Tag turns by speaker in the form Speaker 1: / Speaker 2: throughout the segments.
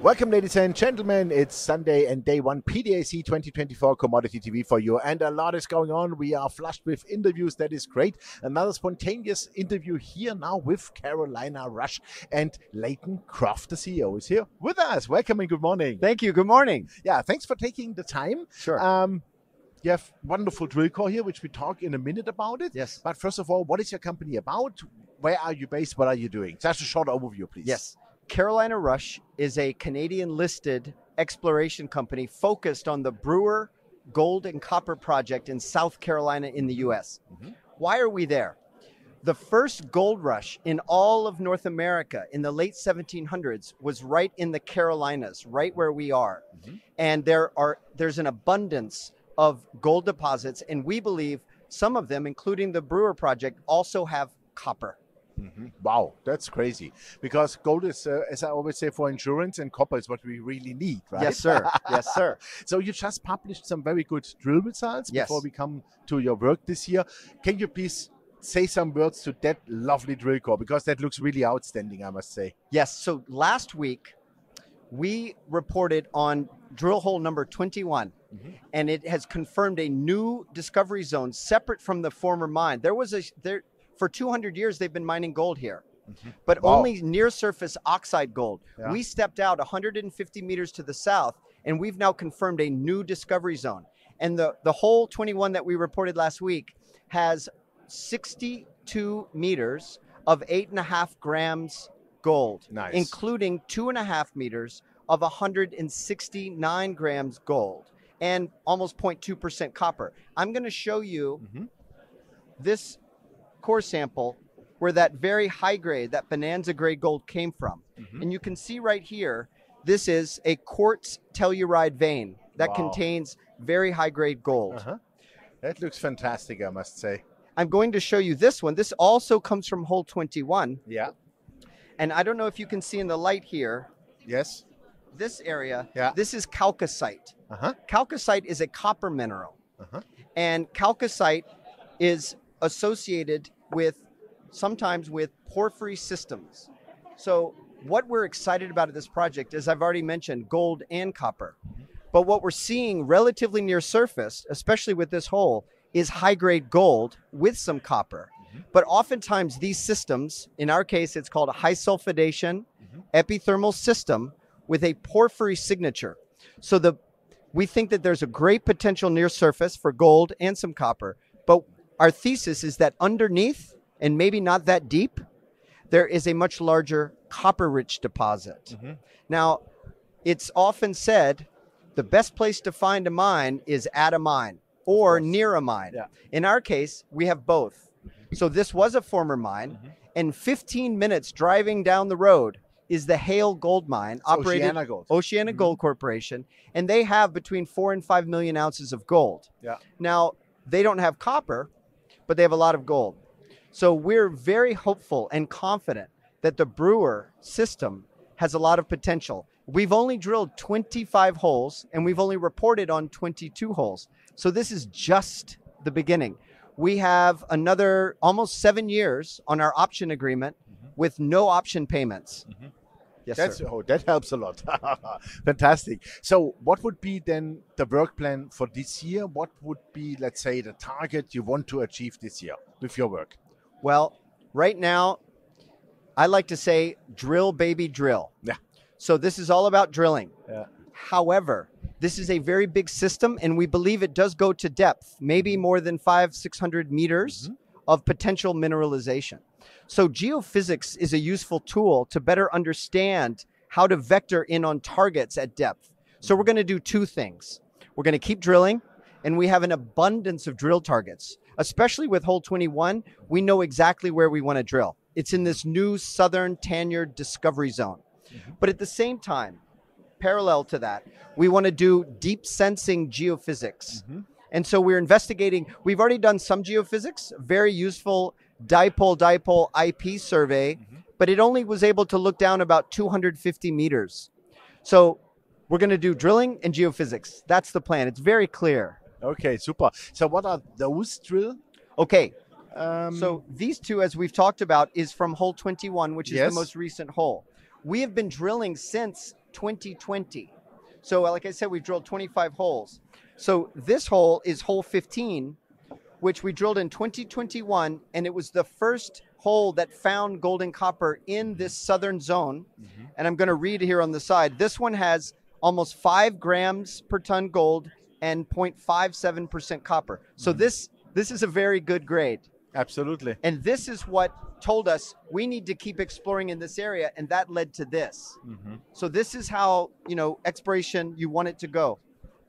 Speaker 1: Welcome, ladies and gentlemen. It's Sunday and day one PDAC 2024 Commodity TV for you. And a lot is going on. We are flushed with interviews. That is great. Another spontaneous interview here now with Carolina Rush, and Layton Croft, the CEO, is here with us. Welcome and good morning.
Speaker 2: Thank you. Good morning.
Speaker 1: Yeah, thanks for taking the time.
Speaker 2: Sure.
Speaker 1: You have wonderful drill core here, which we talk in a minute about it.
Speaker 2: Yes.
Speaker 1: But first of all, what is your company about? Where are you based? What are you doing? Just a short overview, please.
Speaker 2: Yes. Carolina Rush is a Canadian-listed exploration company focused on the Brewer Gold-Copper project in South Carolina in the U.S.
Speaker 1: Mm-hmm.
Speaker 2: Why are we there? The first gold rush in all of North America in the late 1700s was right in the Carolinas, right where we are.
Speaker 1: Mm-hmm.
Speaker 2: And there's an abundance of gold deposits, and we believe some of them, including the Brewer project, also have copper.
Speaker 1: Mm-hmm. Wow, that's crazy. Because gold is, as I always say, for insurance, and copper is what we really need, right?
Speaker 2: Yes, sir. Yes, sir.
Speaker 1: So you just published some very good drill results
Speaker 2: Yes.
Speaker 1: before we come to your work this year. Can you please say some words to that lovely drill core? Because that looks really outstanding, I must say.
Speaker 2: Yes. So last week, we reported on drill hole number 21,
Speaker 1: Mm-hmm.
Speaker 2: and it has confirmed a new discovery zone separate from the former mine. For 200 years, they've been mining gold here,
Speaker 1: Mm-hmm.
Speaker 2: but
Speaker 1: Wow.
Speaker 2: only near surface oxide gold.
Speaker 1: Yeah.
Speaker 2: We stepped out 150 meters to the south, and we've now confirmed a new discovery zone. And the hole 21 that we reported last week has 62 meters of 8.5 grams gold,
Speaker 1: Nice.
Speaker 2: including 2.5 meters of 169 grams gold and almost 0.2% copper. I'm going to show you
Speaker 1: Mm-hmm.
Speaker 2: this core sample where that very high grade, that bonanza grade gold came from.
Speaker 1: Mm-hmm.
Speaker 2: And you can see right here, this is a quartz telluride vein that
Speaker 1: Wow.
Speaker 2: contains very high grade gold.
Speaker 1: Uh-huh. That looks fantastic, I must say.
Speaker 2: I'm going to show you this one. This also comes from hole 21.
Speaker 1: Yeah.
Speaker 2: And I don't know if you can see in the light here,
Speaker 1: Yes.
Speaker 2: this area,
Speaker 1: Yeah.
Speaker 2: this is chalcocite.
Speaker 1: Uh-huh.
Speaker 2: Chalcocite is a copper mineral.
Speaker 1: Uh-huh.
Speaker 2: And chalcocite is associated sometimes with porphyry systems. So what we're excited about at this project is, I've already mentioned, gold and copper. But what we're seeing relatively near surface, especially with this hole, is high-grade gold with some copper. But oftentimes these systems, in our case, it's called a high sulfidation epithermal system with a porphyry signature. So we think that there's a great potential near surface for gold and some copper. But our thesis is that underneath, and maybe not that deep, there is a much larger copper-rich deposit.
Speaker 1: Mm-hmm.
Speaker 2: Now, it's often said the best place to find a mine is at a mine or near a mine.
Speaker 1: Yeah.
Speaker 2: In our case, we have both. So this was a former mine,
Speaker 1: Mm-hmm.
Speaker 2: and 15 minutes driving down the road is the Haile gold mine, operated
Speaker 1: OceanaGold.
Speaker 2: OceanaGold Corporation, and they have between 4 and 5 million ounces of gold.
Speaker 1: Yeah.
Speaker 2: Now, they don't have copper, but they have a lot of gold. So we're very hopeful and confident that the Brewer system has a lot of potential. We've only drilled 25 holes, and we've only reported on 22 holes. So this is just the beginning. We have another almost 7 years on our option agreement with no option payments.
Speaker 1: Mm-hmm.
Speaker 2: Yes,
Speaker 1: That's,
Speaker 2: sir.
Speaker 1: oh, that helps a lot. Fantastic. So what would be then the work plan for this year? What would be, let's say, the target you want to achieve this year with your work?
Speaker 2: Well, right now, I like to say drill, baby, drill.
Speaker 1: Yeah.
Speaker 2: So this is all about drilling.
Speaker 1: Yeah.
Speaker 2: However, this is a very big system, and we believe it does go to depth, maybe more than 500-600 meters of potential mineralization. So geophysics is a useful tool to better understand how to vector in on targets at depth. So we're going to do two things. We're going to keep drilling, and we have an abundance of drill targets. Especially with hole 21, we know exactly where we want to drill. It's in this new southern Tanyard discovery zone. But at the same time, parallel to that, we want to do deep sensing geophysics. And so we're investigating, we've already done some geophysics, very useful dipole IP survey, but it only was able to look down about 250 meters. So we're going to do drilling and geophysics. That's the plan. It's very clear.
Speaker 1: Okay, super. So what are those drill?
Speaker 2: Okay. So these two, as we've talked about, is from hole 21, which is
Speaker 1: Yes.
Speaker 2: the most recent hole. We have been drilling since 2020. So like I said, we've drilled 25 holes. So this hole is hole 15, which we drilled in 2021, and it was the first hole that found gold and copper in this southern zone. And I'm going to read here on the side. This one has almost 5 grams per ton gold and 0.57% copper. So this is a very good grade.
Speaker 1: Absolutely.
Speaker 2: And this is what told us we need to keep exploring in this area, and that led to this. So this is how, exploration, you want it to go.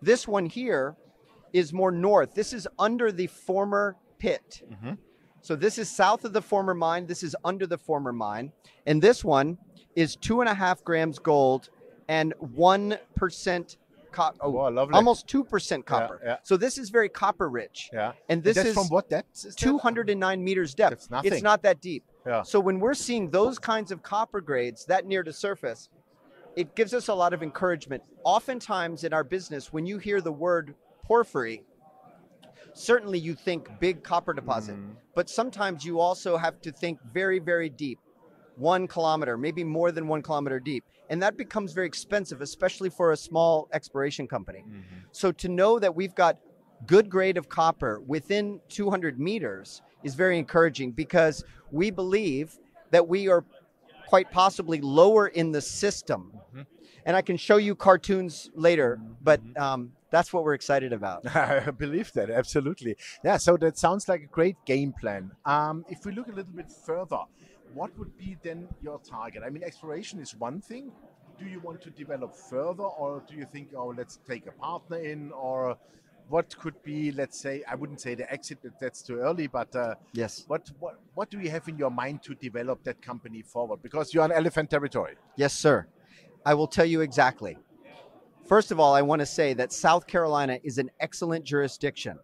Speaker 2: This one here is more north. This is under the former pit. So this is south of the former mine. This is under the former mine. And this one is 2.5 grams gold and 1% copper. Oh,
Speaker 1: lovely.
Speaker 2: Almost 2% copper.
Speaker 1: Yeah.
Speaker 2: So this is very copper rich.
Speaker 1: Yeah.
Speaker 2: And this
Speaker 1: that's
Speaker 2: is
Speaker 1: from what depth? Is
Speaker 2: 209 meters depth.
Speaker 1: That's nothing.
Speaker 2: It's not that deep.
Speaker 1: Yeah.
Speaker 2: So when we're seeing those kinds of copper grades that near to surface, it gives us a lot of encouragement. Oftentimes in our business, when you hear the word porphyry, certainly you think big copper deposit, but sometimes you also have to think very, very deep, 1 kilometer, maybe more than 1 kilometer deep. And that becomes very expensive, especially for a small exploration company. So to know that we've got good grade of copper within 200 meters is very encouraging, because we believe that we are quite possibly lower in the system. And I can show you cartoons later, but that's what we're excited about.
Speaker 1: I believe that, absolutely. Yeah, so that sounds like a great game plan. If we look a little bit further, what would be then your target? I mean, exploration is one thing. Do you want to develop further, or do you think, oh, let's take a partner in, or what could be, let's say, I wouldn't say the exit, that's too early, but
Speaker 2: yes.
Speaker 1: What do you have in your mind to develop that company forward? Because you're on elephant territory.
Speaker 2: Yes, sir. I will tell you exactly. First of all, I want to say that South Carolina is an excellent jurisdiction.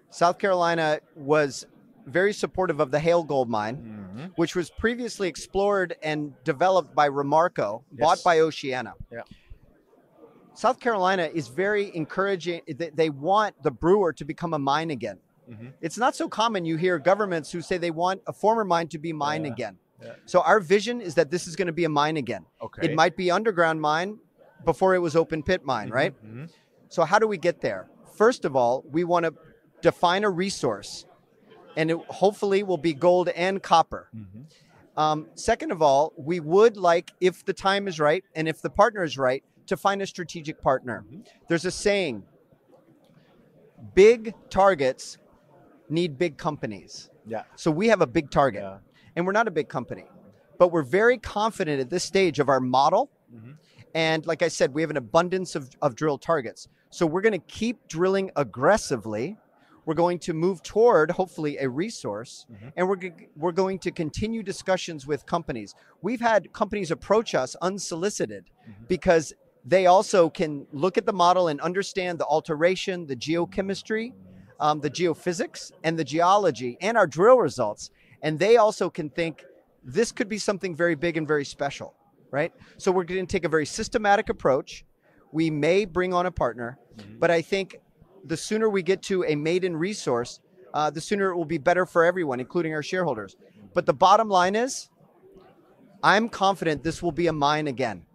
Speaker 2: South Carolina was very supportive of the Haile gold mine, which was previously explored and developed by Remarco, bought by Oceana.
Speaker 1: Yeah.
Speaker 2: South Carolina is very encouraging. They want the Brewer to become a mine again. It's not so common you hear governments who say they want a former mine to be mine again. So our vision is that this is going to be a mine again. It might be underground mine before it was open pit mine, right? So how do we get there? First of all, we want to define a resource, and it hopefully will be gold and copper. Second of all, we would like, if the time is right and if the partner is right, to find a strategic partner. There's a saying, big targets need big companies.
Speaker 1: Yeah.
Speaker 2: So we have a big target, and we're not a big company, but we're very confident at this stage of our model. And like I said, we have an abundance of drill targets. So we're going to keep drilling aggressively. We're going to move toward, hopefully, a resource, and we're going to continue discussions with companies. We've had companies approach us unsolicited because they also can look at the model and understand the alteration, the geochemistry, the geophysics, and the geology, and our drill results. And they also can think this could be something very big and very special, right? So we're going to take a very systematic approach. We may bring on a partner, but I think the sooner we get to a maiden resource, the sooner it will be better for everyone, including our shareholders. But the bottom line is, I'm confident this will be a mine again.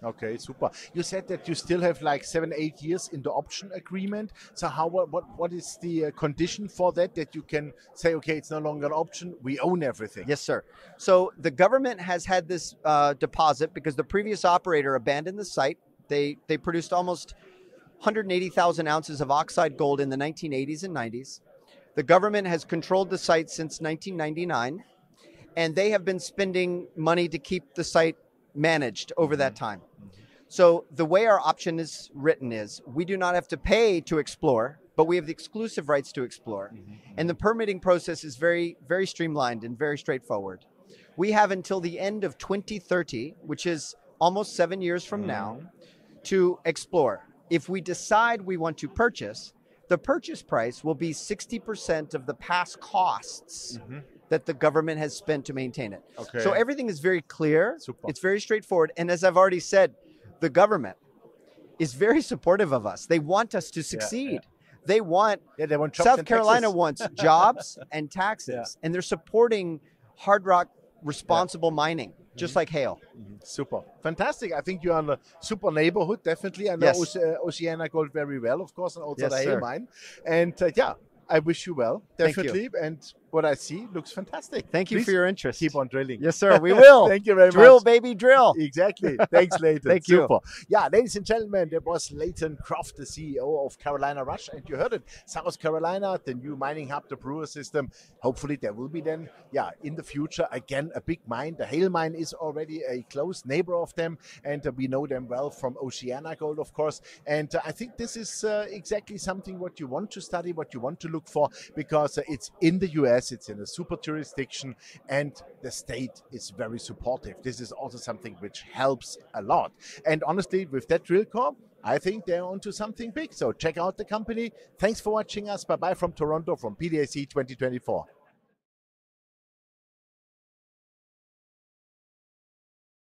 Speaker 1: Okay, super. You said that you still have like 7-8 years in the option agreement. So what is the condition for that you can say, okay, it's no longer an option, we own everything?
Speaker 2: Yes, sir. So the government has had this deposit because the previous operator abandoned the site. They produced almost 180,000 ounces of oxide gold in the 1980s and 90s. The government has controlled the site since 1999, and they have been spending money to keep the site managed over that time. So the way our option is written is we do not have to pay to explore, but we have the exclusive rights to explore. And the permitting process is very, very streamlined and very straightforward. We have until the end of 2030, which is almost 7 years from now, to explore. If we decide we want to purchase, the purchase price will be 60% of the past costs that the government has spent to maintain it.
Speaker 1: Okay.
Speaker 2: So everything is very clear.
Speaker 1: Super.
Speaker 2: It's very straightforward. And as I've already said, the government is very supportive of us. They want us to succeed. They want
Speaker 1: jobs
Speaker 2: South
Speaker 1: and
Speaker 2: Carolina
Speaker 1: taxes.
Speaker 2: wants jobs and taxes, and they're supporting hard rock responsible mining. just like Haile.
Speaker 1: Super. Fantastic. I think you're on a super neighborhood, definitely. I know
Speaker 2: Yes.
Speaker 1: OceanaGold very well, of course, and also
Speaker 2: Yes,
Speaker 1: the Haile
Speaker 2: sir.
Speaker 1: mine. And yeah, I wish you well,
Speaker 2: Thank you.
Speaker 1: definitely. And what I see looks fantastic.
Speaker 2: Thank you
Speaker 1: Please
Speaker 2: for your interest.
Speaker 1: keep on drilling.
Speaker 2: Yes, sir. We will.
Speaker 1: Thank you very
Speaker 2: Drill,
Speaker 1: much.
Speaker 2: baby, drill.
Speaker 1: Exactly. Thanks, Layton.
Speaker 2: Thank you.
Speaker 1: Super. Yeah, ladies and gentlemen, that was Layton Croft, the CEO of Carolina Rush. And you heard it. South Carolina, the new mining hub, the Brewer system. Hopefully there will be then, yeah, in the future, again, a big mine. The Haile mine is already a close neighbor of them. And we know them well from OceanaGold, of course. And I think this is exactly something what you want to study, what you want to look for, because it's in the US, it's in a super jurisdiction, and the state is very supportive. This is also something which helps a lot. And honestly, with that drill core, I think they're onto something big. So check out the company. Thanks for watching us. Bye-bye from Toronto, from PDAC 2024.